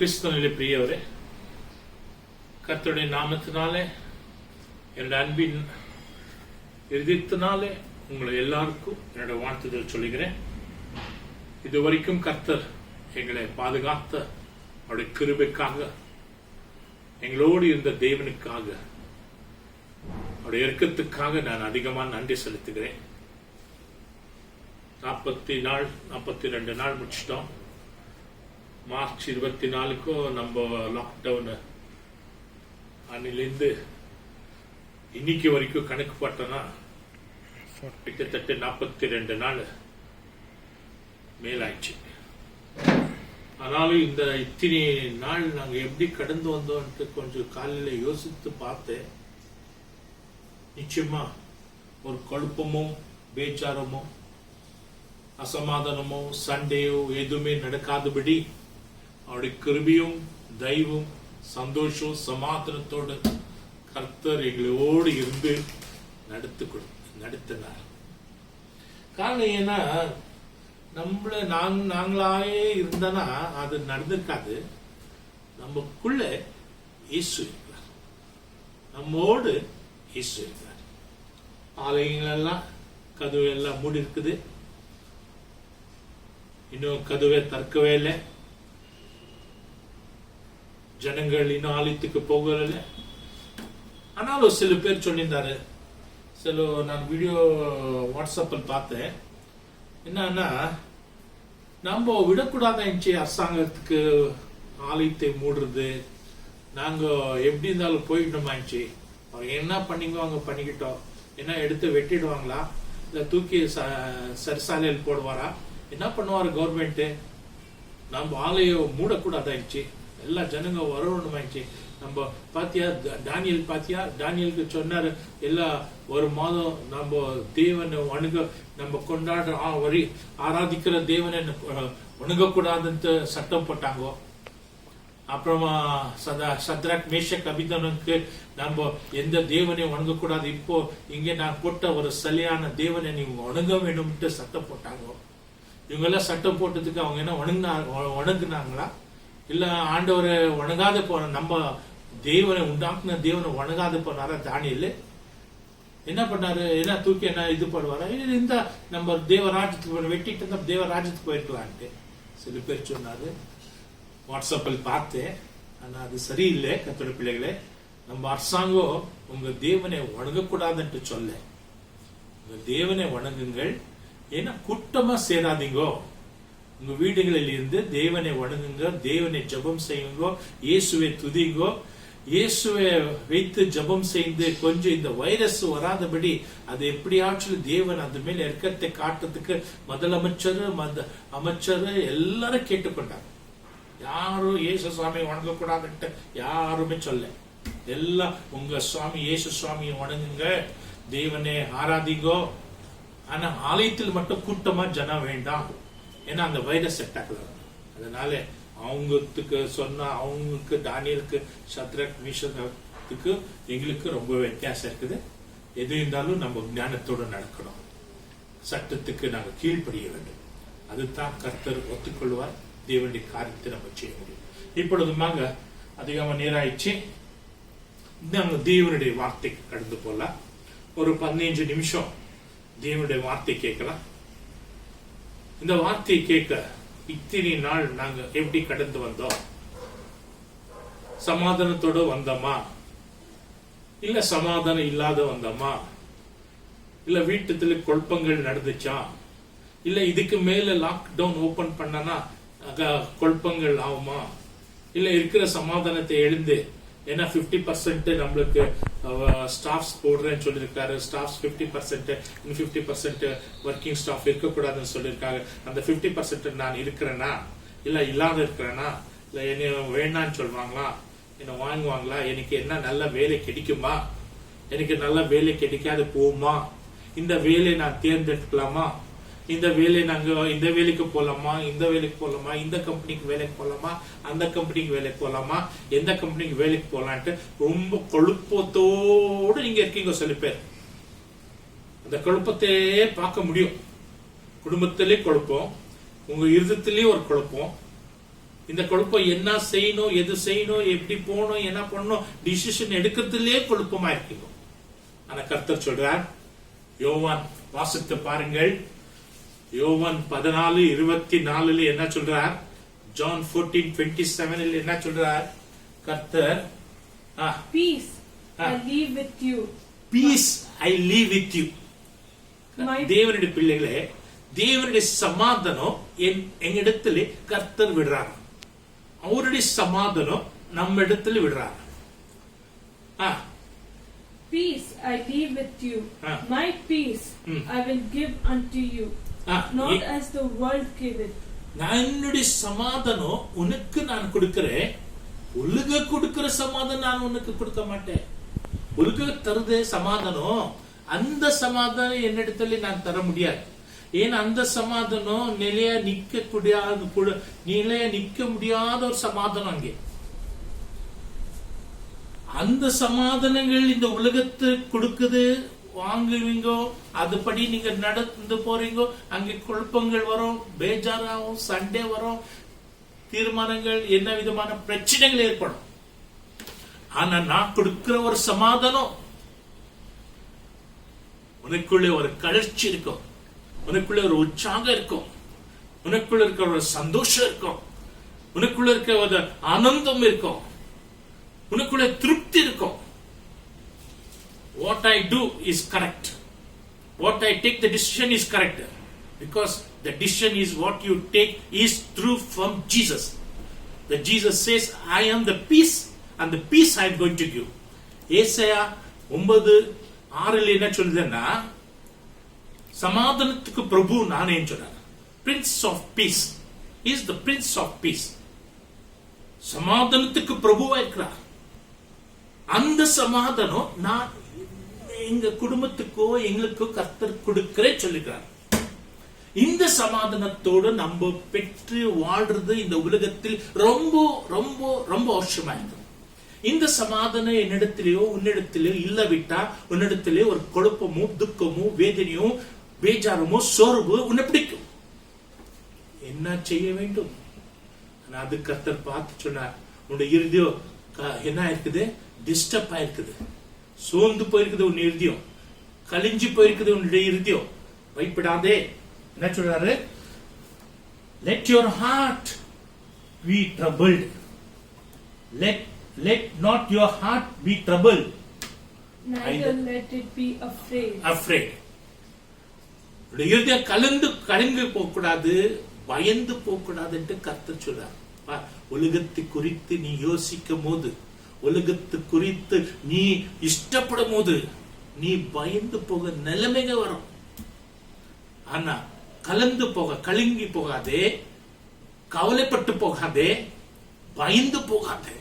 கிறிஸ்துவிலே பிரியவரே, கர்த்தருடைய நாமத்தினாலே என்னுடைய அன்பின் இருதயத்தினாலே உங்களை எல்லாருக்கும் என்னோட வாழ்த்துதல் சொல்லுகிறேன். இதுவரைக்கும் கர்த்தர் எங்களை பாதுகாத்த அவருடைய கிருபைக்காக, எங்களோடு இருந்த தேவனுக்காக, அவருடைய இரக்கத்துக்காக நான் அதிகமாக நன்றி செலுத்துகிறேன். 42 நாள் முடிச்சிட்டோம். மார்ச் 24 நம்ம லாக்டவுன் அன்னிலிருந்து இன்னைக்கு வரைக்கும் கணக்கு பார்த்தோன்னா கிட்டத்தட்ட 42 நாள் மேலாயிடுச்சு. ஆனாலும் இந்த இத்தனை நாள் நாங்கள் எப்படி கடந்து வந்தோம்ட்டு கொஞ்சம் காலையில் யோசித்து பார்த்தேன். நிச்சயமா ஒரு குழப்பமோ பேச்சாரமோ அசமாதானமோ சண்டையோ எதுவுமே நடக்காதபடி அவருடைய கிருபையும் தயவும் சந்தோஷம் சமாதானத்தோடு கர்த்தர் எங்களோடு இருந்து நடத்தினார். காரணம் ஏன்னா நாங்களாவே இருந்தனா அது நடந்திருக்காது. நமக்குள்ள இயேசு இருக்கிறார், நம்மோடு இயேசு இருக்கிறார். ஆலயங்கள் எல்லாம் கதவு எல்லாம் மூடி இருக்குது, இன்னும் கதவை திறக்கவே இல்லை. ஜனங்கள் இன்னும் ஆலயத்துக்கு போகல. ஆனாலும் சில பேர் சொல்லியிருந்தாரு, நான் வீடியோ வாட்ஸ்அப்பில் பார்த்தேன். என்னன்னா, நம்ம விடக்கூடாது அரசாங்கத்துக்கு ஆலயத்தை மூடுறது. நாங்க எப்படி இருந்தாலும் போயிட்டோமாச்சு. அவங்க என்ன பண்ணிக்குவாங்க பண்ணிக்கிட்டோம். என்ன எடுத்து வெட்டிடுவாங்களா, இல்ல தூக்கி சரசாலையில் போடுவாரா, என்ன பண்ணுவாரு கவர்மெண்ட்? நம்ம ஆலயம் மூடக்கூடாதாயிடுச்சு, எல்லா ஜனங்க வரணுமாயிடுச்சு. நம்ம பாத்தியா தானியலுக்கு சொன்னாரு, எல்லா ஒரு மாதம் நம்ம தேவனை வணங்க, நம்ம கொண்டாடுற ஆராதிக்கிற தேவனை வணங்கக்கூடாதுன்னு சட்டம் போட்டாங்க. அப்புறமா சத்ராக் மேஷக் அபிதனுக்கு நம்ம எந்த தேவனை வணங்கக்கூடாது, இப்போ இங்கே நான் போட்ட ஒரு சிலையான தேவனை நீங்க வணங்க வேணும்ட்டு சட்டம் போட்டாங்க. இவங்க எல்லாம் சட்டம் போட்டதுக்கு அவங்க என்ன வணங்குனாங்களா, இல்ல ஆண்டவரை வணங்காத போன நம்ம தேவனை உண்டாக்குன தேவனை வணங்காத போனாரா? தானியல் என்ன பண்ணாரு? என்ன தூக்கி என்ன இது பண்ணுவாரா? இந்த நம்ம தேவராஜ்யத்துக்கு வெட்டிட்டு இருந்தா தேவராஜ்யத்துக்கு போயிருக்கலான்ட்டு சில பேர் சொன்னாரு. வாட்ஸ்அப்பில் பார்த்தேன். ஆனா அது சரியில்லை. கர்த்தருடைய பிள்ளைகளே, நம்ம அரசாங்கம் உங்க தேவனை வணங்கக்கூடாதுன்ட்டு சொல்ல, உங்க தேவனை வணங்குங்கள். ஏன்னா கூட்டமா சேராதீங்கோ. உங்க வீடுகளில் இருந்து தேவனை வணங்குங்க, தேவனை ஜபம் செய்யுங்க, இயேசுவை துதிங்கோ. இயேசுவை வைத்து ஜபம் செய்து கொஞ்சம் இந்த வைரஸ் வராதபடி அது எப்படியாச்சும் தேவன் அது மேல இரக்கத்தை காட்டுறதுக்கு முதலமைச்சர் அமைச்சர் எல்லாரும் கேட்டுக்கொண்டாங்க. யாரும் இயேசு சுவாமி வணங்கக்கூடாதுன்ட்டு யாருமே சொல்ல. எல்லாம் உங்க சுவாமி இயேசு சுவாமியை வணங்குங்க, தேவனை ஆராதிங்கோ. ஆனா ஆலயத்தில் மட்டும் கூட்டமா ஜனம் வேண்டாம். ஏன்னா அந்த வைரஸ் செட் ஆகல. அதனால அவங்களுக்கு சொன்னா, அவங்களுக்கு தானியலுக்கு சத்ரக் மேஷக்கு எங்களுக்கு ரொம்ப வித்தியாசம் இருக்குது. எது இருந்தாலும் நம்ம ஞானத்தோடு நடக்கணும், சட்டத்துக்கு நாங்க கீழ்ப்படிய வேண்டும். அதுதான் கர்த்தர் ஒத்துக்கொள்வார். தேவனுடைய காரியத்தை நம்ம செய்ய முடியும். இப்பொழுதுமாங்க அதிகமா நேராயிடுச்சு. நாங்க தேவனுடைய வார்த்தைக்கு கடந்து போலாம். ஒரு 15 நிமிஷம் தேவனுடைய வார்த்தை கேட்கலாம். இந்த வார்த்தையை கேட்க இத்தனை நாள் நாங்க எப்படி கடந்து வந்தோம்? சமாதானத்தோட வந்தோமா, இல்ல சமாதானம் இல்லாத வந்தோமா, இல்ல வீட்டுல குழப்பங்கள் நடந்துச்சா, இல்ல இதுக்கு மேல லாக்டவுன் ஓபன் பண்ணனா குழப்பங்கள் ஆகுமா, இல்ல இருக்கிற சமாதானத்தை எழுந்து, ஏன்னா 50% நம்மளுக்கு ஸ்டாஃப்ஸ் போடுறேன்னு சொல்லியிருக்காரு. ஸ்டாஃப்ஸ் 50%, 50% ஒர்க்கிங் ஸ்டாஃப் இருக்கக்கூடாதுன்னு சொல்லியிருக்காங்க. அந்த 50% நான் இருக்கிறேன்னா இல்ல இல்லாத இருக்கிறேன்னா, இல்ல என்ன வேணான்னு சொல்லுவாங்களா, என்ன வாங்குவாங்களா, எனக்கு என்ன நல்ல வேலை கிடைக்குமா, எனக்கு நல்ல வேலை கிடைக்காது போகுமா, இந்த வேலையை நான் தேர்ந்தெடுக்கலாமா, இந்த வேலை நாங்க இந்த வேலைக்கு போலாமா, இந்த வேலைக்கு போலாமா, இந்த கம்பெனிக்கு வேலைக்கு போலாமா, அந்த கம்பெனிக்கு வேலைக்கு போலாமா, எந்த கம்பெனிக்கு வேலைக்கு போலான்ட்டு ரொம்ப குழப்பத்தோடு நீங்க இருக்கீங்க. சில பேர் அந்த குழப்பத்தையே பார்க்க முடியும். குடும்பத்திலே குழப்பம், உங்க இருதத்திலேயே ஒரு குழப்பம், இந்த குழப்பம் என்ன செய்யணும், எது செய்யணும், எப்படி போகணும், என்ன பண்ணணும், டிசிஷன் எடுக்கிறதுலே குழப்பமா இருக்கீங்க. ஆனா கர்த்தர் சொல்றார், யோவான் வாசித்து பாருங்கள், யோவான் 14:24 என்ன சொல்றார், ஜான் 14:27 என்ன சொல்றார் கர்த்தர், Peace I leave with you. Peace I leave with you. தேவனுடைய பிள்ளைகளே, தேவனுடைய சமாதானம் எங்கிடத்திலே கர்த்தர் விடுறார். அவருடைய சமாதானம் நம்ம இடத்துல விடுறார். Peace I leave with you. My peace I will give unto you. Not as the world giveth. என்னுடைய சமாதானம் உனக்கு நான் கொடுக்கிறேன். உலக கொடுக்கிற சமாதானம் நான் உனக்கு கொடுக்க மாட்டேன். உலக தருதே சமாதானம், அந்த சமாதானம் என்னிடத்துல நான் தர முடியாது. ஏன் அந்த சமாதானம் நிலையா நிக்க முடியாத ஒரு சமாதானம். அங்கே அந்த சமாதானங்கள் இந்த உலகத்துக்கு கொடுக்குது, வாங்குவீங்கோ, அதுபடி நீங்க நடந்து போறீங்கோ, அங்கே குழப்பங்கள் வரும், பேஜாராகும், சண்டே வரும், தீர்மானங்கள், என்ன விதமான பிரச்சனைகள் ஏற்படும். ஆனா நான் கொடுக்கிற ஒரு சமாதானம், உனக்குள்ளே ஒரு கழற்சி இருக்கும், உனக்குள்ள ஒரு உற்சாகம் இருக்கும், உனக்குள்ள இருக்கிற ஒரு சந்தோஷம் இருக்கும், உனக்குள்ள இருக்கிற ஒரு ஆனந்தம் இருக்கும், உனக்குள்ள திருப்தி இருக்கும். What I do is correct. What I take the decision is correct. Because the decision is what you take is through from Jesus. That Jesus says, I am the peace and the peace I am going to give. ஏசாயா 9:6 என்ன சொல்லுதுன்னா, சமாதானத்துக்கு பிரபு நானே சொல்றார். Prince of Peace is the Prince of Peace. சமாதானத்துக்கு பிரபுவா இருக்கிறார். அந்த சமாதானம் நான் எங்க குடும்பத்துக்கோ எங்களுக்கோ கர்த்தர் கொடுக்கிறேன் சொல்லுகிறார். இந்த சமாதானத்தோடு நம்ம பெற்று வாழ்றது இந்த உலகத்தில் ரொம்ப ரொம்ப ரொம்ப அவசியமா இருக்கு. இந்த சமாதானம் என்னிடத்திலேயோ உன்னிடத்திலேயோ இல்லவிட்டா, உன்னிடத்திலே ஒரு குழப்பமோ துக்கமோ வேதனையோ பேஜாரமோ சோர்வு உன்னை பிடிக்கும். என்ன செய்ய வேண்டும்? அது கர்த்தர் பார்த்து சொன்னார், உன்னுடைய இருதயம் என்ன இருக்குது, டிஸ்டர்ப் ஆயிருக்குது, சோர்ந்து போயிருக்குது, உன் இருதயம் கலிஞ்சு போயிருக்குது, உன்னுடைய இருதயம். பயப்படாதே. என்ன சொல்றாரு? Let your heart be troubled. Let not your heart be troubled. Neither let it be afraid. இருதயம் கலந்து போகக்கூடாது, பயந்து போகக்கூடாது என்று கர்த்தர் சொல்றார். உலகத்தை குறித்து நீ யோசிக்கும் போது, உலகத்தை குறித்து நீ இஷ்டப்படும் போது நீ பயந்து போக நிலைமைங்க வரும். ஆனா கலந்து போக, கலங்கி போகாதே, கவலைப்பட்டு போகாதே, பயந்து போகாதே.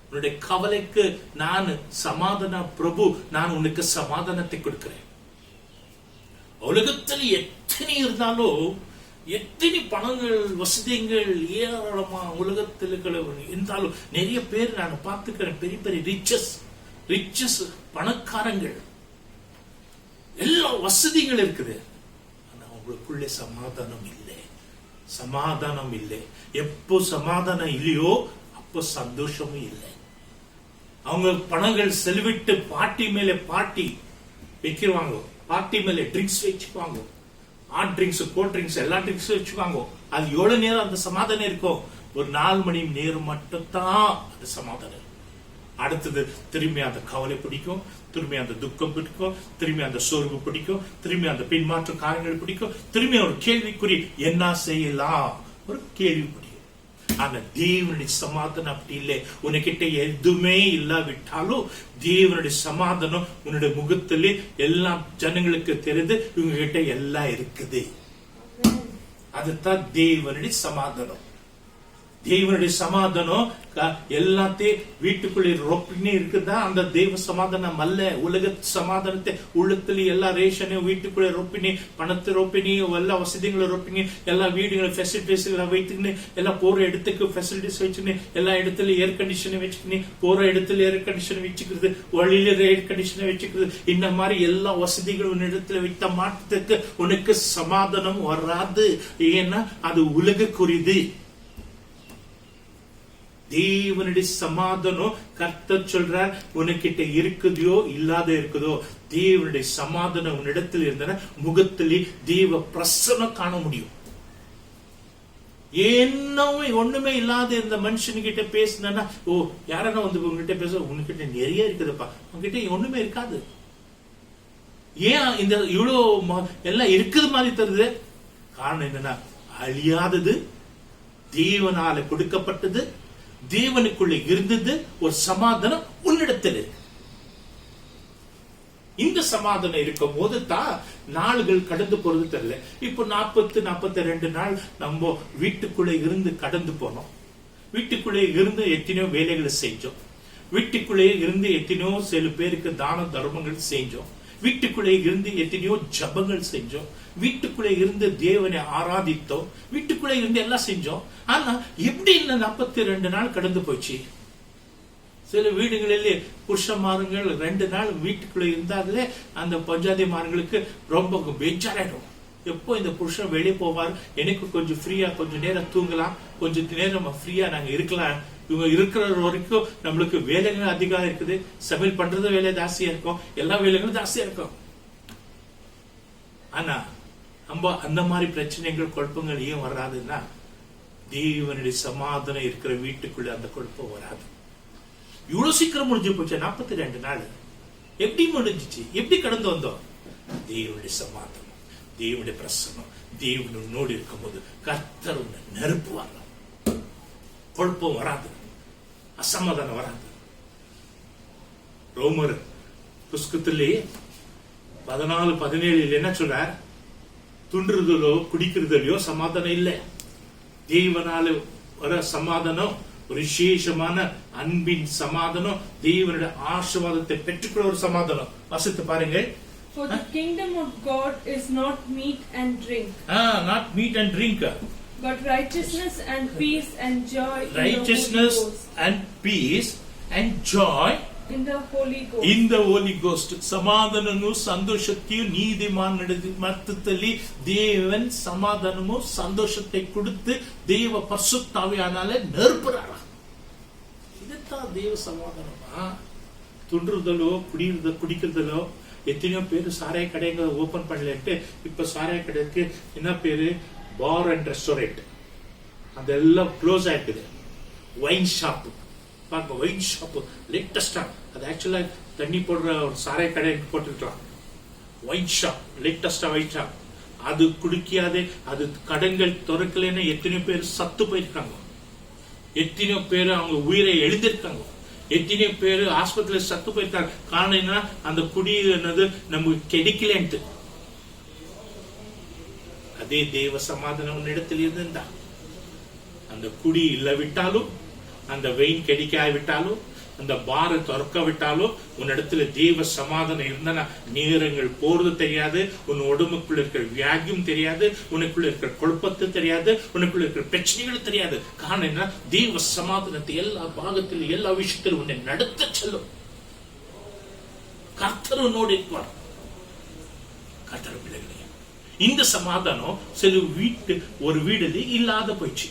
உன்னுடைய கவலைக்கு நான் சமாதான பிரபு, நான் உனக்கு சமாதானத்தை கொடுக்கிறேன். உலகத்தில் எத்தனை இருந்தாலும், எத்தனை பணங்கள் வசதிகள் ஏராளமா உலகத்தில் இருந்தாலும், நிறைய பேர் நான் பார்த்துக்கிறேன், பெரிய பெரிய ரிச்சஸ் பணக்காரங்கள், எல்லா வசதிகள் இருக்குது. ஆனா அவங்களுக்குள்ளே சமாதானம் இல்லை. எப்போ சமாதானம் இல்லையோ அப்போ சந்தோஷமும் இல்லை. அவங்க பணங்கள் செலவிட்டு பார்ட்டி மேல பார்ட்டி வைக்குவாங்க, பார்ட்டி மேல ட்ரிங்க்ஸ் வச்சுக்குவாங்க, ஹாட் ட்ரிங்க்ஸ், கோல்ட் ட்ரிங்க்ஸ், எல்லா ட்ரிங்க்ஸ் வச்சுக்குவாங்க. அது எவ்வளவு நேரம் அந்த சமாதானம் இருக்கும்? ஒரு 4 மணி நேரம் மட்டும்தான் அது சமாதானம். அடுத்தது திரும்பி அந்த கவலை பிடிக்கும், திரும்பி அந்த துக்கம் பிடிக்கும், திரும்பி அந்த சோர்வு பிடிக்கும், திரும்பி அந்த பின்மாற்ற காரியங்கள் பிடிக்கும், திரும்பி ஒரு கேள்விக்குறி, என்ன செய்யலாம், ஒரு கேள்வி பிடிக்கும். ஆனா தேவனுடைய சமாதானம் அப்படி இல்லை. உனக்கிட்ட எதுவுமே இல்லாவிட்டாலும் தேவனுடைய சமாதானம் உன்னுடைய முகத்திலே எல்லா ஜனங்களுக்கு தெரிந்து இவங்க கிட்ட எல்லாம் இருக்குது. அதுதான் தேவனுடைய சமாதானம். தேவனுடைய சமாதானம் எல்லாத்தையும் வீட்டுக்குள்ளே ரொப்பினே இருக்குதா? அந்த தேவ சமாதானம் அல்ல. உலக சமாதானத்தை உள்ளத்துல எல்லா ரேஷனையும் வீட்டுக்குள்ளே ரொப்பினி, பணத்தை ரொப்பினி, எல்லா வசதிகளை ரொப்பினி, எல்லா வீடுகளை ஃபெசிலிட்டிஸ்களை வைத்துக்கின்னு, எல்லாம் போற இடத்துக்கு ஃபெசிலிட்டிஸ் வச்சுக்கின்னு, எல்லா இடத்துல ஏர் கண்டிஷனை வச்சுக்கின்னு, போற இடத்துல ஏர் கண்டிஷன் வச்சுக்கிறது, வழியில ஏர் கண்டிஷனை வச்சுக்கிறது, இந்த மாதிரி எல்லா வசதிகளும் உன் இடத்துல வைத்த மாற்றத்துக்கு உனக்கு சமாதானம் வராது. ஏன்னா அது உலகக்குரியது. தேவனுடைய சமாதானம் கர்த்தர் சொல்றார், உனக்கிட்ட இருக்குதோ இல்லாத இருக்குதோ, தேவனுடைய சமாதானம் உன்னிடத்தில் இருந்தன முகத்திலே தேவ பிரசன்னம் காண முடியும். என்னவே ஒண்ணுமே இல்லாத இந்த மனுஷன்கிட்ட பேசினா, ஓ யாரா வந்து உங்ககிட்ட பேச, உன்கிட்ட நிறைய இருக்குதுப்பா, உங்ககிட்ட ஒண்ணுமே இருக்காது. ஏன் இந்த இவ்வளவு எல்லாம் இருக்குது மாதிரி தருது? காரணம் என்னன்னா, அழியாதது, தேவனால கொடுக்கப்பட்டது, தேவனுக்குள்ள இருந்தது ஒரு சமாதானம் உன்னிடத்தில் இருக்கு. இந்த சமாதானம் இருக்கும் போது தான் நாள்கள் கடந்து போறது தெரியல. இப்போ 40-42 நாள் நம்ம வீட்டுக்குள்ளே இருந்து கடந்து போனோம். வீட்டுக்குள்ளே இருந்து எத்தனையோ வேலைகளை செஞ்சோம். வீட்டுக்குள்ளே இருந்து எத்தனையோ சில பேருக்கு தான தர்மங்கள் செஞ்சோம். வீட்டுக்குள்ளே இருந்து எத்தனையோ ஜபங்கள் செஞ்சோம். வீட்டுக்குள்ளே இருந்து தேவனை ஆராதித்தோம். வீட்டுக்குள்ளே இருந்து எல்லாம் செஞ்சோம். ஆனா எப்படி இந்த 42 நாள் கடந்து போச்சு? சில வீடுகளிலே புருஷமாருங்கள் 2 நாள் வீட்டுக்குள்ள இருந்தாலே அந்த பஞ்சாதி மார்களுக்கு ரொம்ப பேஜாராயிடும். எப்போ இந்த புருஷன் வெளியே போவார், எனக்கு கொஞ்சம் ஃப்ரீயா கொஞ்சம் நேரம் தூங்கலாம், கொஞ்சம் நேரம் ஃப்ரீயா நாங்க இருக்கலாம். இவங்க இருக்கிற வரைக்கும் நம்மளுக்கு வேலைகள் அதிகம் இருக்குது, சமையல் பண்றது வேலை ஜாஸ்தியா இருக்கும், எல்லா வேலைகளும் ஜாஸ்தியா இருக்கும். ஆனா நம்ம அந்த மாதிரி பிரச்சனைகள் குழப்பங்கள் ஏன் வராதுன்னா, தேவனுடைய சமாதானம் இருக்கிற வீட்டுக்குள்ள அந்த குழப்பம் வராது. இவ்வளவு சீக்கிரம் முடிஞ்சு போச்சு 42 நாள். எப்படி முடிஞ்சிச்சு? எப்படி கடந்து வந்தோம்? தேவனுடைய சமாதானம், தேவனுடைய பிரசன்னம், தேவனோடு இருக்கும் போது கர்த்தர் நெருப்பு வரணும். குழப்பம் வராது, அசமாதானம் வராது. ரோமர் புஸ்தகத்திலே 14-17 என்ன சொல்றார்? துண்டுறதோ குடிக்கிறதுலயோ சமாதானம் இல்லை. தேவனால வர சமாதானம் ஒரு விசேஷமான அன்பின் சமாதானம், தேவனுடைய ஆசீர்வாதத்தை பெற்றுக்கொள்ள ஒரு சமாதானம். வாசித்து பாருங்க. For the kingdom of God is not meat and drink. Not meat and drink. But righteousness and peace and joy righteousness and peace and joy in the Holy Ghost. In the Holy Ghost. ಸಮಾಧಾನನು ಸಂತೋಷத்தைಯು ನೀತಿಮಾನ್ ಮಧ್ಯದಲ್ಲಿ தேவன் சமாதானமும் சந்தோஷத்தை கொடுத்து தேவ பரிசுத்தாவியானாலே நிரப்புறாரா. இதுதான் தேவ சமாதானமா? துண்டுறதலோ குடிக்கிறதலோ. எத்தனையோ பேர் சாராய கடைங்க ஓபன் பண்ணலன்ட்டு இப்ப சாராய கடைக்கு என்ன பேரு? Bar and restaurant. அதெல்லாம் க்ளோஸ் ஆயிடுது. வைன் ஷாப் பாருங்க, வைன் ஷாப் லேட்டஸ்டா. அது ஆக்சுவலா தண்ணி போடுற ஒரு சாராய கடை போட்டுருக்கலாம். வைன் ஷாப், லேட்டஸ்டா வைன் ஷாப். அது குடிக்காதே, அது கடைகள் திறக்கலன்னு எத்தனையோ பேர் சத்து போயிருக்காங்க. எத்தனையோ பேர் அவங்க உயிரை எழுந்திருக்காங்க. எத்தனையோ பேர் ஆஸ்பத்திரியில சத்து போயிருக்காங்க. காரணம் என்ன? அந்த குடி என்னது நமக்கு கிடைக்கலன்ட்டு. அதே தேவ சமாதானம் இடத்தில் இருந்தா அந்த குடி இல்ல விட்டாலும், அந்த வெயின் கிடைக்காவிட்டாலும், அந்த பாரை திறக்க விட்டாலும், உன்னிடத்துல தேவ சமாதானம் இருந்தா நேரங்கள் போறது தெரியாது, உன் உடம்புக்குள்ள இருக்கிற வியாகியம் தெரியாது, உனக்குள்ள இருக்கிற குழப்பத்தை தெரியாது, உனக்குள்ள இருக்கிற பிரச்சனைகள் தெரியாது. காரணம் என்ன? தேவ சமாதானத்தை எல்லா பாகத்திலும் எல்லா விஷயத்திலும் உன்னை நடத்த செல்லும். கர்த்தர் உன்னோடு இருப்பார். கர்த்தர் பிள்ளைகளே, இந்த சமாதானம் சில ஒரு வீடுல இல்லாத போயிடுச்சு.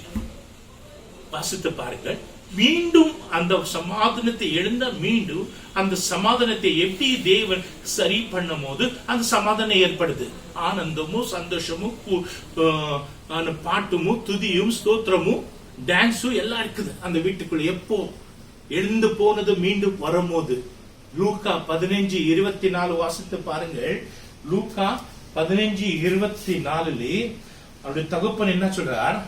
வாசித்து பாருங்கள். மீண்டும் அந்த சமாதானத்தை எழுந்த மீண்டும் அந்த சமாதானத்தை எப்படி தேவன் சரி பண்ணும் போது அந்த சமாதானம் ஏற்படுது. ஆனந்தமும் சந்தோஷமும் பாட்டுமும் துதியும் ஸ்தோத்திரமும் டான்ஸும் எல்லாம் இருக்குது அந்த வீட்டுக்குள்ள. எப்போ எழுந்து போனது மீண்டும் வரும்போது. லூக்கா 15:24 வாசித்து பாருங்கள். லூக்கா 15:24 அவருடைய தகப்பன் என்ன சொல்றார்?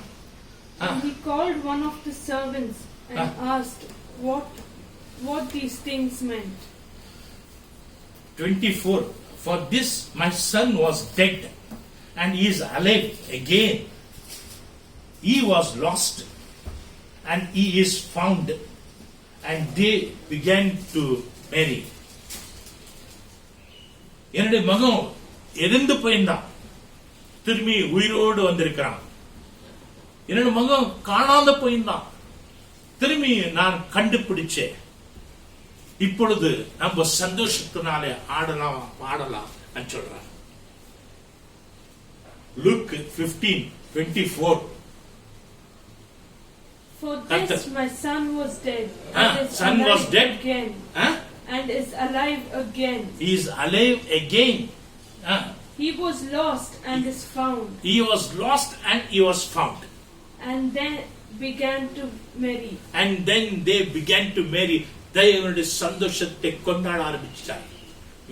And he called one of the servants and asked what these things meant. 24. For this my son was dead and he is alive again. He was lost and he is found. And they began to marry. என்னுடைய மகன் இறந்து போயிருந்தான், திரும்பி உயிரோடு வந்திருக்கிறான். என்னோட மகன் காணாத போயிருந்தான், திரும்பி நான் கண்டுபிடிச்சேன். இப்பொழுது நம்ம சந்தோஷத்தினாலே ஆடலாம் பாடலாம் சொல்றான். Luke 15:24. For this my son was dead and is son was alive dead. again. And is alive again. He is alive again. He was lost and is found. He was lost and he was found. And then began to marry. And then they began to marry. தேவனுடைய சந்தோஷத்தை கொண்டாட ஆரம்பிச்சார்.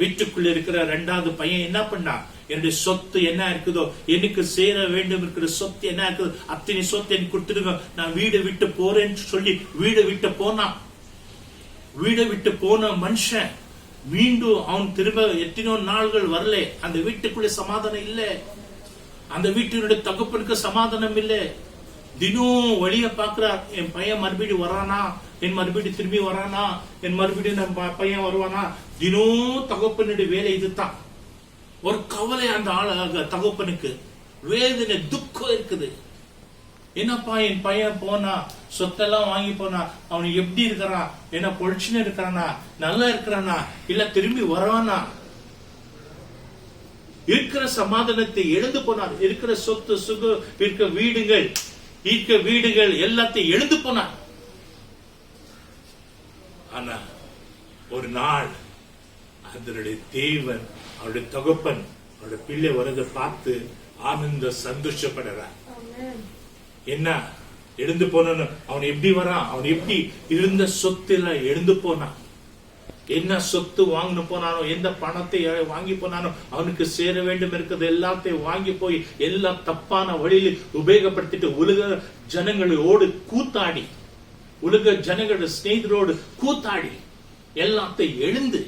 வீட்டுக்குள்ள இருக்கிற இரண்டாவது பையன் என்ன பண்ணா, என்னுடைய சொத்து என்ன இருக்குதோ, எனக்கு சேர வேண்டும் இருக்கிற சொத்து என்ன இருக்குதோ அத்தனை சொத்து எனக்கு கொடுத்துடுங்க, நான் வீடு விட்டு போறேன்னு சொல்லி வீடு விட்டு போனான். வீடு விட்டு போன மனுஷன் மீண்டும் அவன் திரும்ப எத்தனையோ நாள்கள் வரல. அந்த வீட்டுக்குள்ள சமாதானம் இல்லை. அந்த வீட்டினுடைய தகப்பனுக்கு சமாதானம் இல்லை. தினம் வழிய பாக்குறார், என் பையன் மறுபடியும் வரானா, என் மறுபடியும் திரும்பி வரானா, என் மறுபடியும் நம்ம பையன் வருவானா. தினம் தகப்பனுடைய வேலை இதுதான். ஒரு கவலை அந்த தகப்பனுக்கு, வேதனை, துக்கம் இருக்குது. என்னப்பா என் பையன் போனா, சொத்தெல்லாம் வாங்கி போனா, அவன் எப்படி இருக்கிறான், என்ன பொழிச்சுன்னு இருக்கிறானா, நல்லா இருக்கிறானா, இல்ல திரும்பி வரானா. இருக்கிற சமாதானத்தை எழுந்து போனார். இருக்கிற சொத்து சுகம், இருக்கிற வீடுகள் எல்லாத்தையும் எழுந்து போனார். ஆனா ஒரு நாள் அதனுடைய தேவன், அவருடைய தகப்பன் அவருடைய பிள்ளை வரதை பார்த்து ஆனந்த சந்தோஷப்படுறார். என்ன எழுந்து போனான்னு, அவன் எப்படி வரான், அவன் எப்படி இருந்த சொத்து எல்லாம் எழுந்து போனான். என்ன சொத்து வாங்கி போனானோ, எந்த பணத்தை வாங்கி போனானோ, அவனுக்கு சேர வேண்டும் இருக்கிறது எல்லாத்தையும் வாங்கி போய் எல்லா தப்பான வழியில் உபயோகப்படுத்திட்டு உலக ஜனங்களோடு கூத்தாடி, உலக ஜனங்களோட ஸ்நேகிதரோடு கூத்தாடி எல்லாத்தையும் எழுந்து,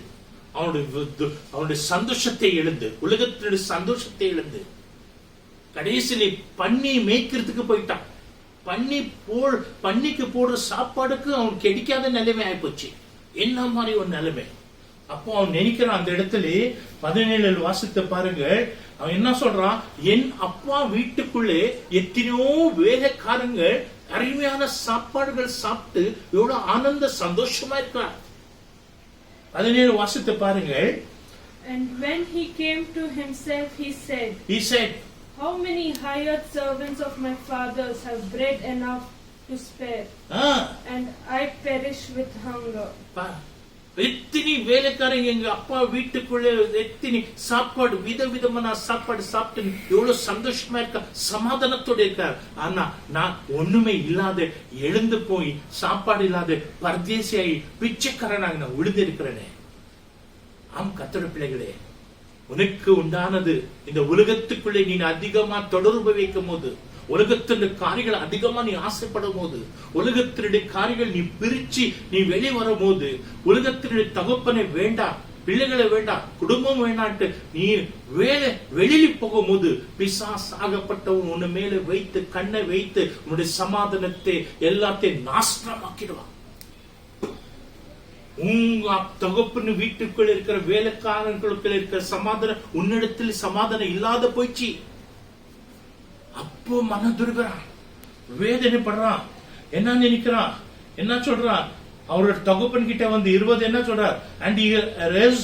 அவனுடைய சந்தோஷத்தை எழுந்து, உலகத்தினுடைய சந்தோஷத்தை எழுந்து, கடைசியில பண்ணி மேய்க்கிறதுக்கு போயிட்டான். பண்ணிக்கு போடுற சாப்பாடுக்கு அவன் கிடைக்காத நிலைமை ஆயிப்போச்சு. என்ன மாதிரி ஒரு நிலைமை. அப்போ அவன் நினைக்கிறான், அந்த இடத்துல 17 வாசித்து பாருங்க, அவன் என்ன சொல்றான், என் அப்பா வீட்டுக்குள்ளே எத்தனையோ வேலைக்காரங்க அருமையான சாப்பாடுகள் சாப்பிட்டு எவ்வளவு ஆனந்த சந்தோஷமா இருக்கிறார். 17 வாசித்து பாருங்க. And when he came to himself, he said, how many hired servants of my father's have bread enough to spare, and I perish with hunger. எத்தனை வேலைக்காரங்க எங்க அப்பா வீட்டுக்குள்ள எத்தனை சாப்பாடு, விதவிதமான சாப்பாடு சாப்பிட்டு எவ்வளவு சந்தோஷமா இருக்க, சமாதானத்தோட இருக்கார். ஆனா நான் ஒண்ணுமே இல்லாத, எழுந்து போய் சாப்பாடு இல்லாத பரதேசியாகி பிச்சைக்காரனாக நான் விழுந்து இருக்கிறேனே. ஆம் கர்த்தருடைய பிள்ளைகளே, உனக்கு உண்டானது இந்த உலகத்துக்குள்ளே நீ அதிகமா தொடர்பு வைக்கும் போது, உலகத்தினுடைய காரியங்கள் அதிகமா நீ ஆசைப்படும் போது, உலகத்தினுடைய காரியங்கள் நீ பிரிச்சு நீ வெளியே வரும் போது, உலகத்தினுடைய தகப்பனை வேண்டாம், பிள்ளைகளை வேண்டாம், குடும்பம் வேண்டான்ட்டு நீ வெளியில போகும் போது, பிசாசு ஆகப்பட்டவன் உன்னை மேல வைத்து கண்ணை வைத்து உன்னுடைய சமாதானத்தை எல்லாத்தையும் நாசமாக்கிடுவான். உங்க தகப்பன்னு வீட்டுக்குள்ள இருக்கிற வேலைக்காரர்களுக்குள்ள இருக்கிற சமாதானம் உன்னிடத்தில் சமாதானம் இல்லாத போயிடுச்சு. அப்போ மனதுருகிறான், வேதனைப்படுறான், என்ன நினைக்கிறான், என்ன சொல்றான், அவரோட தகப்பன் கிட்ட வந்து 20 என்ன சொல்றார், and he arose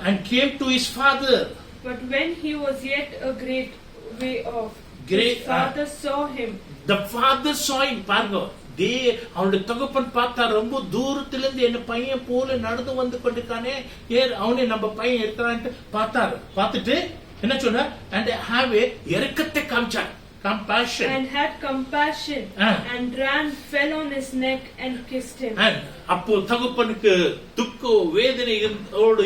and came to his father. But when he was yet a great way off, his father saw him. The father saw him. பாருங்க, அவனுடைய தகப்பன் பார்த்தா, ரொம்ப தூரத்திலிருந்து என்ன பையன் போல நடந்து வந்து கொண்டிருக்கானே, அவனே நம்ம பையன் இருக்கிறான்ட்டு பார்த்தாரு. பார்த்துட்டு என்ன சொன்னார், and have a இரக்கத்தை காமிச்சார், compassion, and had compassion, and ran, fell on his neck and kissed him. அப்போ தகப்பனுக்கு துக்க வேதனை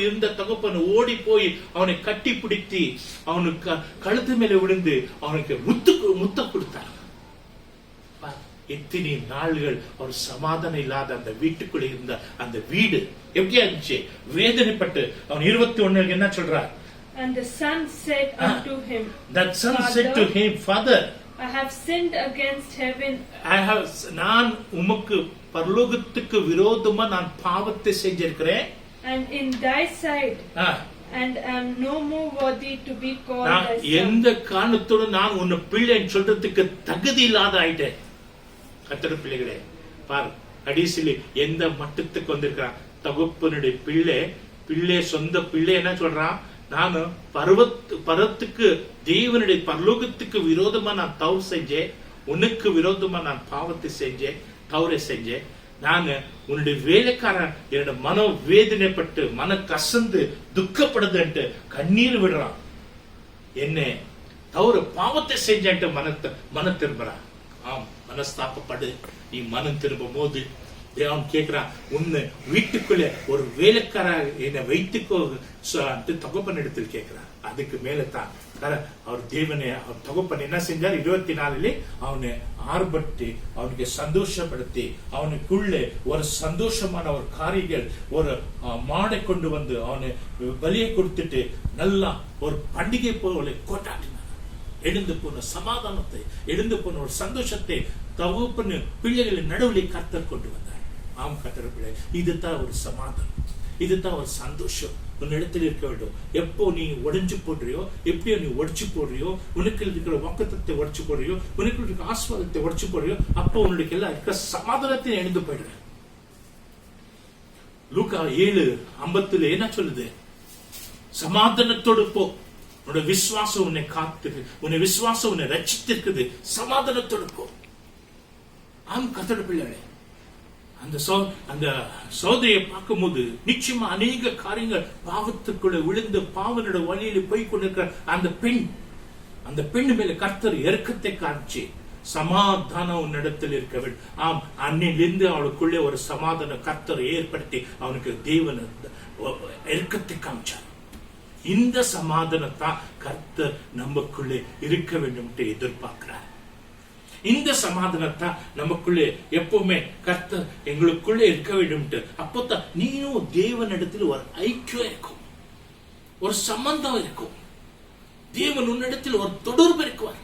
இருந்த தகப்பன் ஓடி போய் அவனை கட்டி பிடித்து அவனுக்கு கழுத்து மேல விழுந்து அவனுக்கு முத்த கொடுத்தார். எத்தனை நாள்கள் ஒரு சமாதானம் இல்லாத அந்த வீட்டுக்குள்ள இருந்த அந்த வீடு எப்படியா இருந்துச்சு, வேதனைப்பட்டு. அவன் 21 என்ன சொல்றார், and the son said unto him, that son said to him, Father, I have sinned against heaven. நான் உமக்கு பரலோகத்துக்கு விரோதமா நான் பாவத்தை செஞ்சிருக்கிறேன், and in thy sight, and am no more worthy to be called thy son. எந்த காரணத்தோடு நான் உன்னை பிள்ளைன்னு சொல்றதுக்கு தகுதி இல்லாத ஆயிட்டேன். கர்த்தருடைய பிள்ளைகளே, பாரு, கடைசியில எந்த மட்டத்துக்கு வந்திருக்கிறான். தகப்பனுடைய பிள்ளை சொந்த பிள்ளை என்ன சொல்றான், நான் பரத்துக்கு தேவனுடைய பரலோகத்துக்கு விரோதமா நான் தவறு செஞ்சேன், உனக்கு விரோதமா நான் பாவத்தை செஞ்சேன், தவறை செஞ்சேன். நான் உன்னுடைய வேலைக்காரன் என்னோட மன வேதனைப்பட்டு மன கசந்து துக்கப்படுதுன்ட்டு கண்ணீர் விடுறான். என்ன தவறு பாவத்தை செஞ்சேன்ட்டு மன திரும்புறான். ஆம், மனஸ்தாபப்படு. நீ மனம் திரும்பும் போது தேவன் கேட்கிறான், உன்னை வீட்டுக்குள்ள ஒரு வேலைக்கார என்னை வைத்துக்கோ தகப்பன் இடத்தில் கேட்கிறான். அதுக்கு மேலதான் அவர் தேவனை அவர் தகப்பன் என்ன செஞ்சார்? 24 அவனை ஆர்ப்பட்டு அவனுக்கு சந்தோஷப்படுத்தி அவனுக்குள்ளே ஒரு சந்தோஷமான ஒரு காரியங்கள், ஒரு மாடை கொண்டு வந்து அவனை பலியை கொடுத்துட்டு நல்லா ஒரு பண்டிகை போல கொண்டாடினார். எழுந்து போன சமாதானத்தை, எழுந்து போன ஒரு சந்தோஷத்தை தகப்பன் பிள்ளைகளின் நடுவில் கர்த்தர் கொண்டு வந்தார். ஆம் கர்த்தர் பிள்ளை, இதுதான் ஒரு சமாதானம், இதுதான் ஒரு சந்தோஷம் உன்னிடத்தில் இருக்க வேண்டும். எப்போ நீ உடைஞ்சு போடுறியோ, எப்படியோ நீ உடைச்சு போடுறியோ, உனக்கு இருக்கிற வாக்குத்தத்தை உடைச்சு போடுறியோ, உனக்கு இருக்கிற ஆசீர்வாதத்தை உடைச்சு போடுறியோ, அப்போ உன்னுடைய எல்லாம் இருக்கிற சமாதானத்தை எழுந்து போயிடுற. லூக்கா 7:50 என்ன சொல்லுது? சமாதானத்தோடு போ, உன்னோட விசுவாசம் உன்னை காத்து, உன்னை விசுவாசம் உன்னை ரட்சித்திருக்குது, சமாதானத்தோடு போ. ஆம் கர்த்தர் பிள்ளைகளே, அந்த சோதரியை பார்க்கும்போது நிச்சயமா அநேக காரியங்கள் பாவத்துக்குள்ள விழுந்து பாவனோட வழியில போய் கொண்டிருக்கிற அந்த பெண் மேல கர்த்தர் இரக்கத்தை காமிச்சு சமாதானம் உன்னிடத்தில் இருக்க வேண்டும். ஆம், அன்னிலிருந்து அவளுக்குள்ளே ஒரு சமாதான கர்த்தர் ஏற்படுத்தி அவனுக்கு தேவன் இரக்கத்தை காமிச்சார். இந்த சமாதானத்தான் கர்த்தர் நமக்குள்ளே இருக்க வேண்டும் என்று எதிர்பார்க்கிறார். இந்த சமாதானத்தான் நமக்குள்ளே எப்பவுமே கர்த்தர் எங்களுக்குள்ளே இருக்க வேண்டும். அப்போதான் நீயும் தேவனிடத்தில் ஒரு ஐக்கியம் இருக்கும், ஒரு சம்பந்தம் இருக்கும், தேவன் உன்னிடத்தில் ஒரு தொடர்பு இருக்குவார்.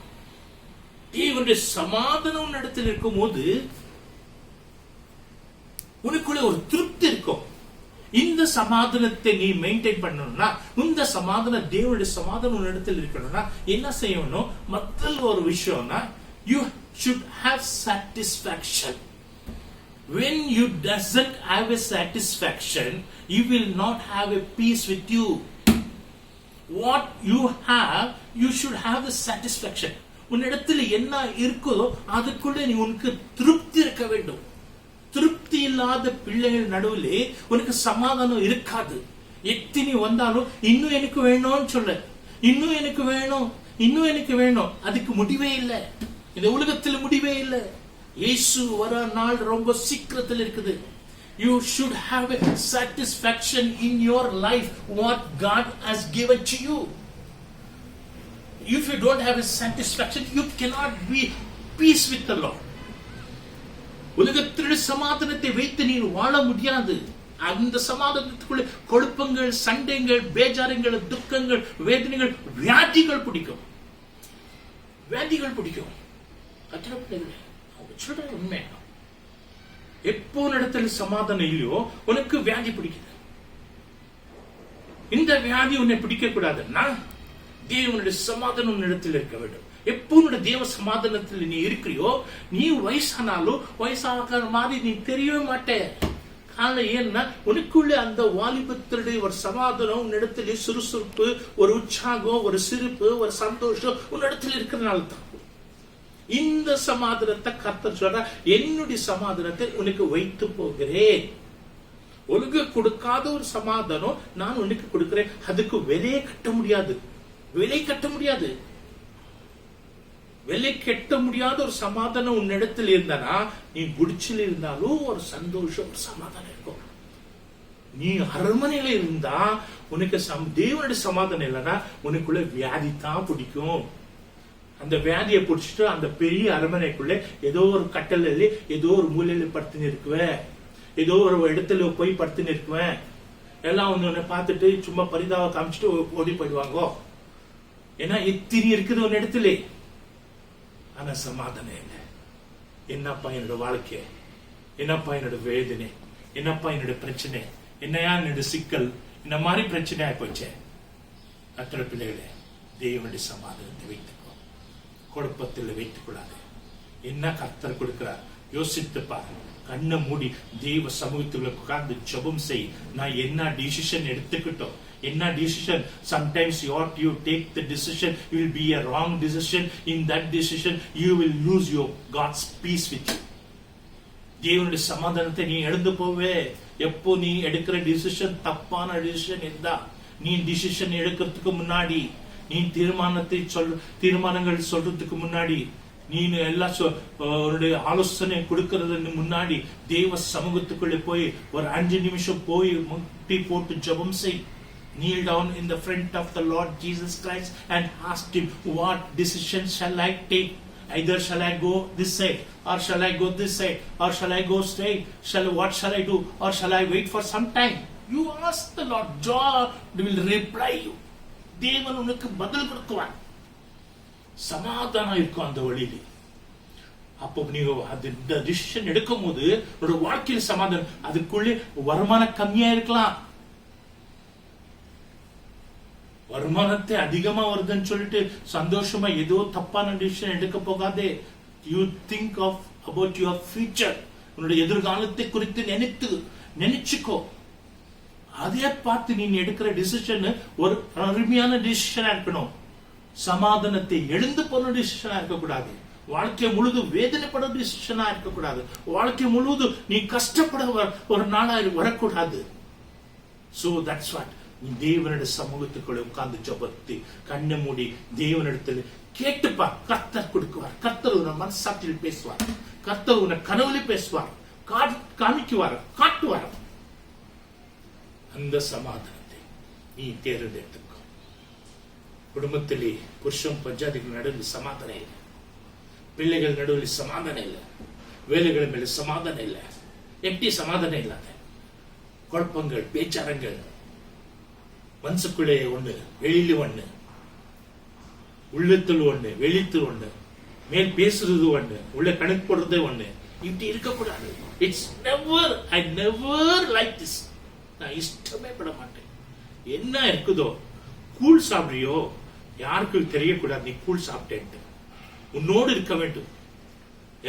தேவனுடைய சமாதானம் உன்னிடத்தில் இருக்கும் போது உனக்குள்ளே ஒரு திருப்தி இருக்கும். இந்த சமாதானத்தை நீ மெயின்டைன் பண்ணணும்னா, இந்த சமாதானம் தேவனுடைய சமாதானம் உன்னிடத்தில் இருக்கணும்னா என்ன செய்யணும்? மற்ற ஒரு விஷயம்னா, you should have satisfaction. When you doesn't have a satisfaction, you will not have a peace with you. What you have, you should have the satisfaction. உன்னிடத்தில் என்ன இருக்கோ அதுக்குள்ளே நீ உனக்கு திருப்தி இருக்க வேண்டும். திருப்தி இல்லாத பிள்ளைகள் நடுவிலே உனக்கு சமாதானம் இருக்காது. எத்தனை வந்தாலும் இன்னும் எனக்கு வேணும்னு சொல்ல, இன்னும் எனக்கு வேணும், இன்னும் எனக்கு வேணும், அதுக்கு முடிவே இல்லை. இந்த உலகத்தில் முடிவே இல்லை. இயேசு வர நாள் ரொம்ப சீக்கிரத்தில் இருக்குது. You should have a satisfaction in your life what God has given to you. If you don't have a satisfaction, you cannot be peace with the Lord. உலகத்தில் சமாதானத்தை வைத்து நீ வாழ முடியாது. அந்த சமாதானத்துக்குள்ள கொழுப்பங்கள், சண்டைகள், பேஜாரங்கள், துக்கங்கள், வேதனைகள், வியாதிகள் பிடிக்கும். உண்மை, எப்போ இடத்துல சமாதானம் இல்லையோ உனக்கு வியாதி பிடிக்குது. இந்த வியாதி உன்னை பிடிக்க கூடாதுன்னா தேவனுடைய சமாதானம் இடத்தில் இருக்க வேண்டும். எப்போ உன்னுடைய தேவ சமாதானத்தில் நீ இருக்கிறியோ, நீ வயசானாலும் வயசாக மாதிரி நீ தெரியவே மாட்டே. காரணம் ஏன்னா உனக்குள்ள அந்த வாலிபத்தினுடைய ஒரு சமாதானம் உன்னிடத்தில், சுறுசுறுப்பு, ஒரு உற்சாகம், ஒரு சிரிப்பு, ஒரு சந்தோஷம் உன்னிடத்தில் இருக்கிறதுனால தான். இந்த சமாதானத்தை கர்த்தர் சொல்ற, என்னுடைய சமாதானத்தை உனக்கு வைத்து போகிறேன். உனக்கு கொடுக்காத ஒரு சமாதானம் நான் உனக்கு கொடுக்கிறேன். அதுக்கு விலையை கட்ட முடியாது, விலை கட்ட முடியாது. விலை கட்ட முடியாத ஒரு சமாதானம் உன்னிடத்தில் இருந்தானா, நீ குடிச்சில் இருந்தாலும் ஒரு சந்தோஷம், ஒரு சமாதானம் இருக்கும். நீ அரண்மனையில இருந்தா உனக்கு தேவனுடைய சமாதானம் இல்லைன்னா உனக்குள்ள வியாதி தான் பிடிக்கும். அந்த வியாதியை பிடிச்சிட்டு அந்த பெரிய அரண்மனைக்குள்ள ஏதோ ஒரு கட்டல, ஏதோ ஒரு மூலையில படுத்துன்னு இருக்குவேன், ஏதோ ஒரு இடத்துல போய் படுத்துன்னு இருக்குவேன். எல்லாம் ஒன்னு பார்த்துட்டு சும்மா பரிதாவை காமிச்சிட்டு ஓடி போயிடுவாங்க. ஏன்னா இத்திரி இருக்குது ஒரு இடத்துல, ஆனா சமாதானம் இல்லை. என்னப்பா என்னோட வாழ்க்கை, என்னப்பா என்னோட வேதனை, என்னப்பா என்னோட பிரச்சனை, என்னையா என்னோட சிக்கல், இந்த மாதிரி பிரச்சனை ஆயிப்போச்சே. அத்தனை பிள்ளைகளே, தேவனுடைய சமாதானத்தை வைத்துக்கோ, குழப்பத்தில் வைத்துக் கொள்ளாது. என்ன கர்த்தர் கொடுக்கிறார், யோசித்து பாரு. கண்ணை மூடி தெய்வ சமூகத்துல உட்கார்ந்து ஜெபம் செய். நான் என்ன டிசிஷன் எடுத்துக்கிட்டோம், என்ன decision. Sometimes you take the decision, it will be a wrong decision. In that decision you will lose your God's peace with you. தேவனுடைய சமாதானத்தை நீ எழுந்து போவே. எப்போ நீ எடுக்கிற டிசிஷன் தப்பான டிசிஷன் இருந்தா, நீ டிசிஷன் எடுக்கிறதுக்கு முன்னாடி, நீ தீர்மானங்கள் சொல்றதுக்கு முன்னாடி, நீ எல்லாம் உன்னுடைய ஆலோசனை கொடுக்கறதுக்கு முன்னாடி தேவ சமூகத்துக்குள்ளே போய் ஒரு 5 நிமிஷம் போய் முட்டி போட்டு ஜெபம் செய். Kneel down in the front of the Lord Jesus Christ and ask him, what decision shall I take? Either shall I go this side, or shall I go this side, or shall I go straight? What shall I do, or shall I wait for some time? You ask the Lord. God will reply you. தேவன் உனக்கு பதில் கொடுக்குவார். சமாதானம் இருக்கும் அந்த வழியில. அப்போ நீங்க அந்த டிசிஷன் எடுக்கும் போது உன்னோட வாழ்க்கையில் சமாதானம். அதுக்குள்ளே வருமானம் கம்மியா இருக்கலாம், வருமானத்தை அதிகமா வருதுன்னு சொல்லிட்டு சந்தோஷமா ஏதோ தப்பான டிசிஷன் எடுக்க போகாதே. You think of about your future. உன்னுடைய எதிர்காலத்தை குறித்து நினைச்சுக்கோ. அதே பார்த்து நீ எடுக்கிற டிசிஷன் ஒரு அருமையான டிசிஷனா இருக்கணும். சமாதானத்தை எழுந்து போன டிசிஷனா இருக்கக்கூடாது. வாழ்க்கை முழுதும் வேதனைப்பட டிசிஷனா இருக்கக்கூடாது. வாழ்க்கை முழுவதும் நீ கஷ்டப்பட ஒரு நாளா வரக்கூடாது. So that's what தேவனுடைய சமூகத்துக்குள்ள உட்கார்ந்து ஜெபத்து கண்ணை மூடி தேவனிடத்தில் கேட்டுப்பா. கர்த்தர் கொடுக்குவார். கர்த்தர் உன்னை மனசாட்சியில் பேசுவார். கர்த்தர் உன்னை கனவுல பேசுவார், காமிக்குவார், காட்டுவார். அந்த சமாதானத்தை நீ தேர்ந்தெடுத்துக்கோ. குடும்பத்திலே புருஷன் பஞ்சாதிகள் நடுவில் சமாதானம் இல்லை, பிள்ளைகள் நடுவில் சமாதானம் இல்லை, வேலைகள் மேல சமாதானம் இல்லை, எப்படி சமாதானம் இல்லாத குழப்பங்கள், பேச்சாரங்கள், மனசுக்குள்ளே ஒண்ணு, வெளியில ஒண்ணு, உள்ளத்தில் ஒண்ணு, வெளித்தில் ஒண்ணு, மேல் பேசுறது ஒண்ணு, உள்ள கணக்கு போடுறதே ஒண்ணு. இப்படி இருக்கக்கூடாது. It's never, I never like this. நான் இஷ்டமே பட மாட்டேன். என்ன இருக்குதோ, கூழ் சாப்பிடுறியோ யாருக்கும் தெரியக்கூடாது நீ கூழ் சாப்பிட்டேன்ட்டு. உன்னோடு இருக்க வேண்டும்.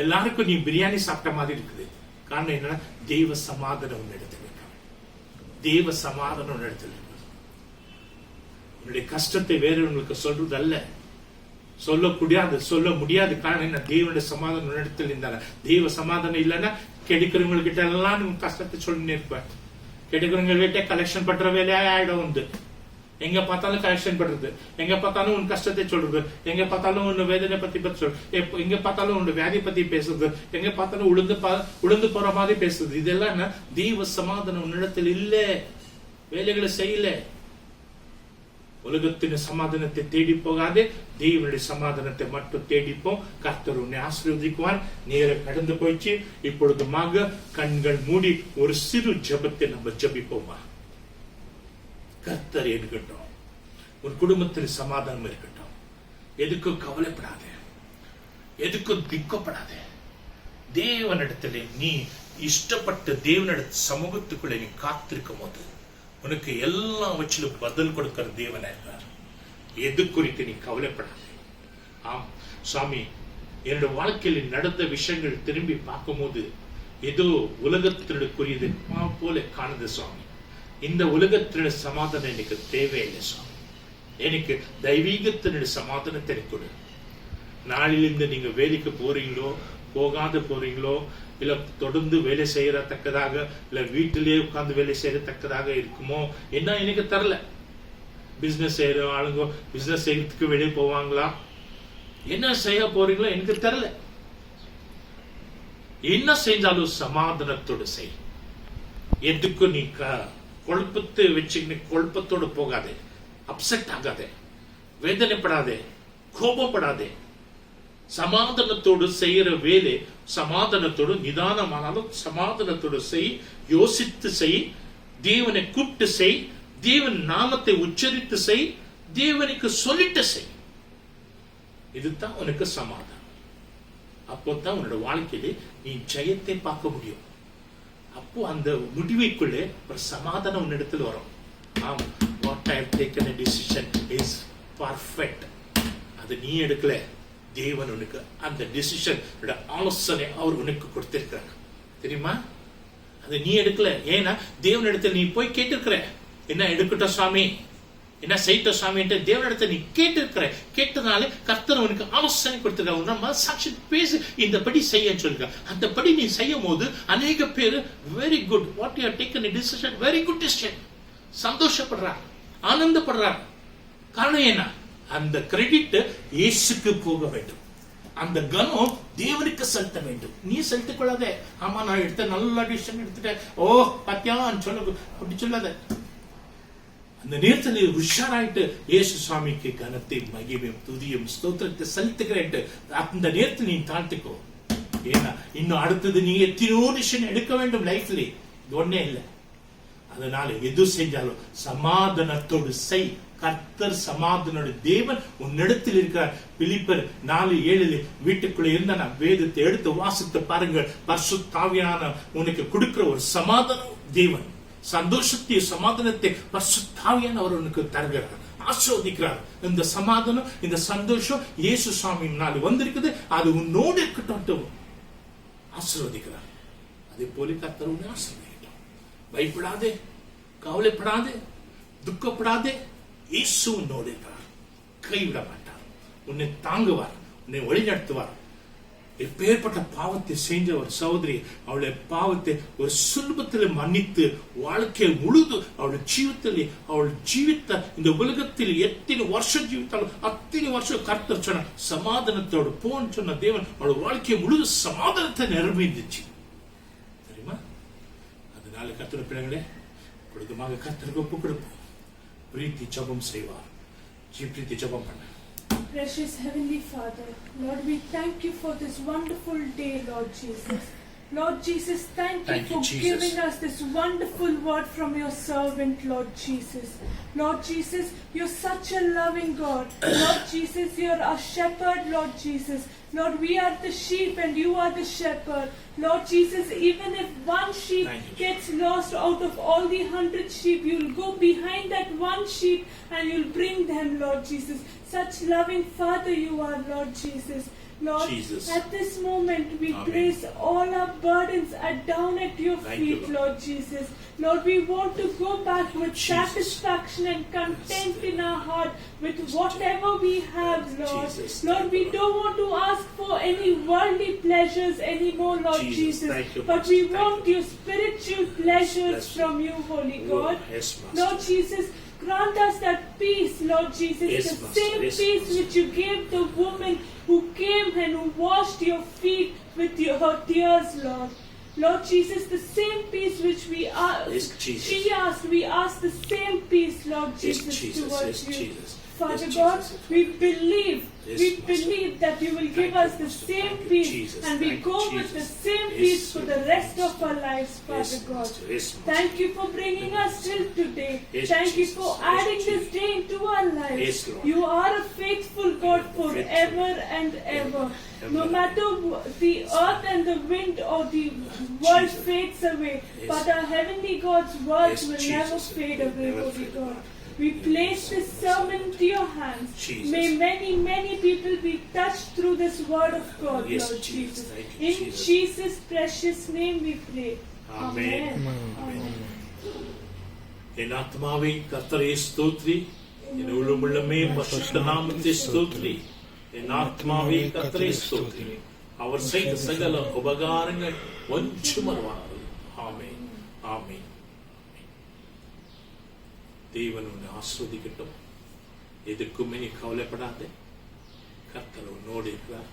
எல்லாருக்கும் நீ பிரியாணி சாப்பிட்ட மாதிரி இருக்குது. காரணம் என்னன்னா, தெய்வ சமாதானம் உன் இடத்துல இருக்க வேண்டும். தெய்வ சமாதானம் உன் இடத்துல இருக்கு. உன்னுடைய கஷ்டத்தை வேறவங்களுக்கு சொல்றது அல்ல, சொல்ல முடியாது. காரணம் என்ன? தேவனுடைய சமாதானம் இடத்தில் இருந்தாங்க. தெய்வ சமாதானம் இல்லைன்னா கிடைக்கிறவங்க கிட்ட எல்லாம் உன் கஷ்டத்தை சொல்லினே இருப்பார். கிடைக்கிறவங்க கிட்ட கலெக்ஷன் பண்ற வேலையா ஆயிடும். வந்து எங்க பார்த்தாலும் கலெக்ஷன் பண்றது, எங்க பார்த்தாலும் உன் கஷ்டத்தை சொல்றது, எங்க பார்த்தாலும் உன் வேதனை பத்தி சொல்றது, எங்க பார்த்தாலும் உன் வியாதி பத்தி பேசுறது, எங்க பார்த்தாலும் உளுந்து போற மாதிரி பேசுறது. இதெல்லாம் என்ன? தெய்வ சமாதானம் உன்னிடத்தில் இல்ல, வேலைகளை செய்யல. உலகத்தின் சமாதானத்தை தேடி போகாதே, தேவனுடைய சமாதானத்தை மட்டும் தேடிப்போம். கர்த்தர் உன்னை ஆசீர்வதிக்குவார். நேர கடந்து போயிடுச்சு. இப்பொழுதுமாக கண்கள் மூடி ஒரு சிறு ஜெபத்தை நம்ம ஜெபிப்போமா. கர்த்தர் இருக்கட்டும், உன் குடும்பத்தில் சமாதானம் இருக்கட்டும். எதுக்கும் கவலைப்படாதே, எதுக்கும் திக்கப்படாதே. தேவனிடத்திலே நீ இஷ்டப்பட்ட தேவனிடத்து சமூகத்துக்குள்ளே நீ காத்திருக்கும் போது உனக்கு எல்லாம் வச்சிலும் பதில் கொடுக்கிற தேவனா இருக்கார். எது குறித்து நீ கவலைப்படாதே. ஆம் சாமி, என்னோட வாழ்க்கையில் நடந்த விஷயங்கள் திரும்பி பார்க்கும் போது ஏதோ உலகத்தினுடையது போல காணுது சுவாமி. இந்த உலகத்தினுடைய சமாதானம் எனக்கு தேவையில்லை சுவாமி. எனக்கு தெய்வீகத்தினுடைய சமாதானத்தை கொடு. நாளிலிருந்து நீங்க வேலைக்கு போறீங்களோ போகாத போறீங்களோ, இல்ல தொடர்ந்து வேலை செய்யறத்தக்கதாக, இல்ல வீட்டிலேயே உட்கார்ந்து வேலை செய்யறத்தக்கதாக இருக்குமோ என்ன எனக்கு தரல. பிசினஸ் செய்யற ஆளுங்க பிசினஸ் செய்யறதுக்கு வெளியே போவாங்களா? என்ன செய்ய போறீங்களோ எனக்கு தரல. என்ன செஞ்சாலும் சமாதானத்தோடு செய். எதுக்கும் நீ குழப்பத்தை வச்சுக்கிட்டு குழப்பத்தோடு போகாதே, அப்செட் ஆகாதே, வேதனைப்படாதே, கோபப்படாதே. சமாதானத்தோடு செய்யற வேலை சமாதானத்தோடு, நிதானமானாலும் சமாதானத்தோடு செய், யோசித்து செய், தேவனை கூப்பிட்டு செய், தேவன் நாமத்தை உச்சரித்து செய், தேவனுக்கு சொல்லிட்டு செய். இதுதான் உனக்கு சமாதானம். அப்போதான் உன்னோட வாழ்க்கையிலே நீ ஜெயத்தை பார்க்க முடியும். அப்போ அந்த முடிவைக்குள்ளே ஒரு சமாதானம் உன்னிடத்தில் வரும். ஆம், what I have taken a decision is perfect. அது நீ எடுக்கல, தேவன் உனக்கு அந்த டிசிஷன் ஆலோசனை அவர் உனக்கு கொடுத்திருக்கிறார் தெரியுமா? அது நீ எடுக்கல. ஏன்னா தேவனிடத்தில் நீ போய் கேட்டிருக்கிற, என்ன எடுக்கட்டும் சாமி, என்ன செய்யட்டும் சாமின்ட்டு தேவனிடத்தை நீ கேட்டிருக்கிற. கேட்டதுனால கர்த்தர் உனக்கு ஆலோசனை கொடுத்திருக்காங்க. நம்ம சாட்சி பேசி இந்த படி செய்ய சொல்லிருக்காங்க. அந்த படி நீ செய்யும் போது அநேக பேர் very good, what you have taken a decision, very good decision, சந்தோஷப்படுறார், ஆனந்தப்படுறார். காரணம் என்ன? அந்த கிரெடிட் இயேசுக்கு போக வேண்டும், அந்த கனம் தேவனுக்கு செலுத்த வேண்டும். நீ செலுத்திக் கொள்ளாதே. ஆமா நான் எடுத்த நல்ல டிசிஷன் எடுத்துட்டேன், ஓ பத்தியா சொல்ல, அப்படி சொல்லாத. அந்த நேரத்தில் உஷாராயிட்டு இயேசு சுவாமிக்கு கனத்தை, மகிமையும், துதியும், ஸ்தோத்திரத்தை செலுத்துகிறேன். அந்த நேரத்தில் நீ தாழ்த்திக்கோ. ஏன்னா இன்னும் அடுத்தது நீ எத்தனையோ டிசிஷன் எடுக்க வேண்டும் லைஃப்ல, இது ஒன்னே இல்லை. அதனால எது செஞ்சாலும் சமாதானத்தோடு செய். கர்த்தர் சமாதானோட தேவன் உன்னிடத்தில் இருக்கிறார். பிலிப்பர் 4:7 வீட்டுக்குள்ள இருந்தா வேதத்தை எடுத்து வாசித்து பாருங்கள். பரிசுத்த ஆவியான உனக்கு கொடுக்கிற ஒரு சமாதானம் தேவன், சந்தோஷத்தை, சமாதானத்தை பரிசுத்த ஆவியானவர் உனக்கு தருகிறார், ஆசீர்வதிக்கிறார். இந்த சமாதானம், இந்த சந்தோஷம் இயேசு சுவாமியினால வந்திருக்குது. அது உன்னோடு இருக்கட்டும், ஆசீர்வதிக்கிறார். அதே போல கர்த்தர் உன்னை ஆசீர்வதிக்கட்டும். பயப்படாதே, கவலைப்படாதே, துக்கப்படாதே. இயேசு உன்னோடு இருக்கிறார், கைவிட மாட்டார், உன்னை தாங்குவார், உன்னை வழிநடத்துவார். எப்பேற்பட்ட பாவத்தை செஞ்ச ஒரு சகோதரி அவளுடைய பாவத்தை ஒரு சுலபத்தில் மன்னித்து வாழ்க்கை முழுது அவளுடைய ஜீவித்தல், அவள் ஜீவித்த இந்த உலகத்தில் எத்தனை வருஷம் ஜீவித்தாலும் அத்தனை வருஷம் கர்த்தர் சொன்ன சமாதானத்தோடு போன்னு சொன்ன தேவன் அவளுடைய வாழ்க்கை முழுது சமாதானத்தை நிரம்பிந்துச்சு தெரியுமா? அதனால கர்த்தர் பிள்ளைகளே கொடுக்கமாக கர்த்தருக்கு ஒப்பு கொடுப்போம். பிரீத்தி ஜெபம் செய்வார். பிரீத்தி ஜெபம் பண்ண. Precious Heavenly Father, Lord, we thank you for this wonderful day, Lord Jesus. Lord Jesus, thank you for giving us this wonderful word from your servant, Lord Jesus. Lord Jesus, you're such a loving God. Lord Jesus, you're our shepherd, Lord Jesus. Lord, we are the sheep and you are the shepherd. Lord Jesus, even if one sheep gets lost out of all the 100 sheep, you'll go behind that one sheep and you'll bring them, Lord Jesus. Such loving Father you are, Lord Jesus. Lord, Jesus, at this moment we place all our burdens down at your feet, Lord Jesus. Lord, we want to go back with satisfaction and content in our heart with whatever we have, Lord. Lord, we don't want to ask for any worldly pleasures anymore, Lord Jesus. But we want your spiritual pleasures from you, Holy God. Lord Jesus, grant us that peace, Lord Jesus, the same peace which you gave the woman who came and who washed your feet with her tears, Lord. Lord Jesus, the same peace which we asked, she asked, we ask the same peace, Lord Jesus, towards you. Father God, we believe that you will give us the same peace and we go with the same peace for the rest of our lives, Father God. Thank you for bringing us till today. Thank you for adding this day into our lives. You are a faithful God forever and ever. No matter the earth and the wind or the world fades away, but our heavenly God's words will never fade away, Holy God. We place this sermon into your hands. May many people be touched through this word of God, Lord Jesus. In Jesus' precious name we pray. Amen. என் ஆத்மாவே கர்த்தரை ஸ்தோத்ரி, என் உள்ளமே பரிசுத்த நாமத்தை ஸ்தோத்ரி. என் ஆத்மாவே கர்த்தரை ஸ்தோத்ரி, அவர் செய்த சகல உபகாரங்கள் ஒன்றுமறவாது. ஆமென், ஆமென். தேவன் உன்னை ஆஸ்வதிக்கட்டும். எதுக்குமே நீ கவலைப்படாதே, கர்த்தர் உன்னோடு இருக்கிறார்.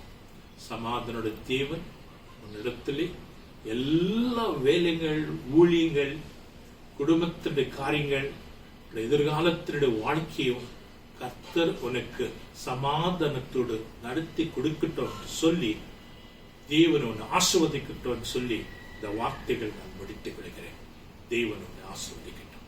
சமாதானோட தேவன் உன்னிடத்திலே எல்லா வேலைகள், ஊழியங்கள், குடும்பத்தினுடைய காரியங்கள், எதிர்காலத்தினுடைய வாழ்க்கையும் கர்த்தர் உனக்கு சமாதானத்தோடு நடத்தி கொடுக்கட்டும் சொல்லி, தேவன் உன்னை ஆசீர்வதிக்கட்டும் சொல்லி இந்த வார்த்தைகள் நான் முடித்துக் கொள்கிறேன். தேவன் உன்னை ஆசீர்வதிக்கட்டும்.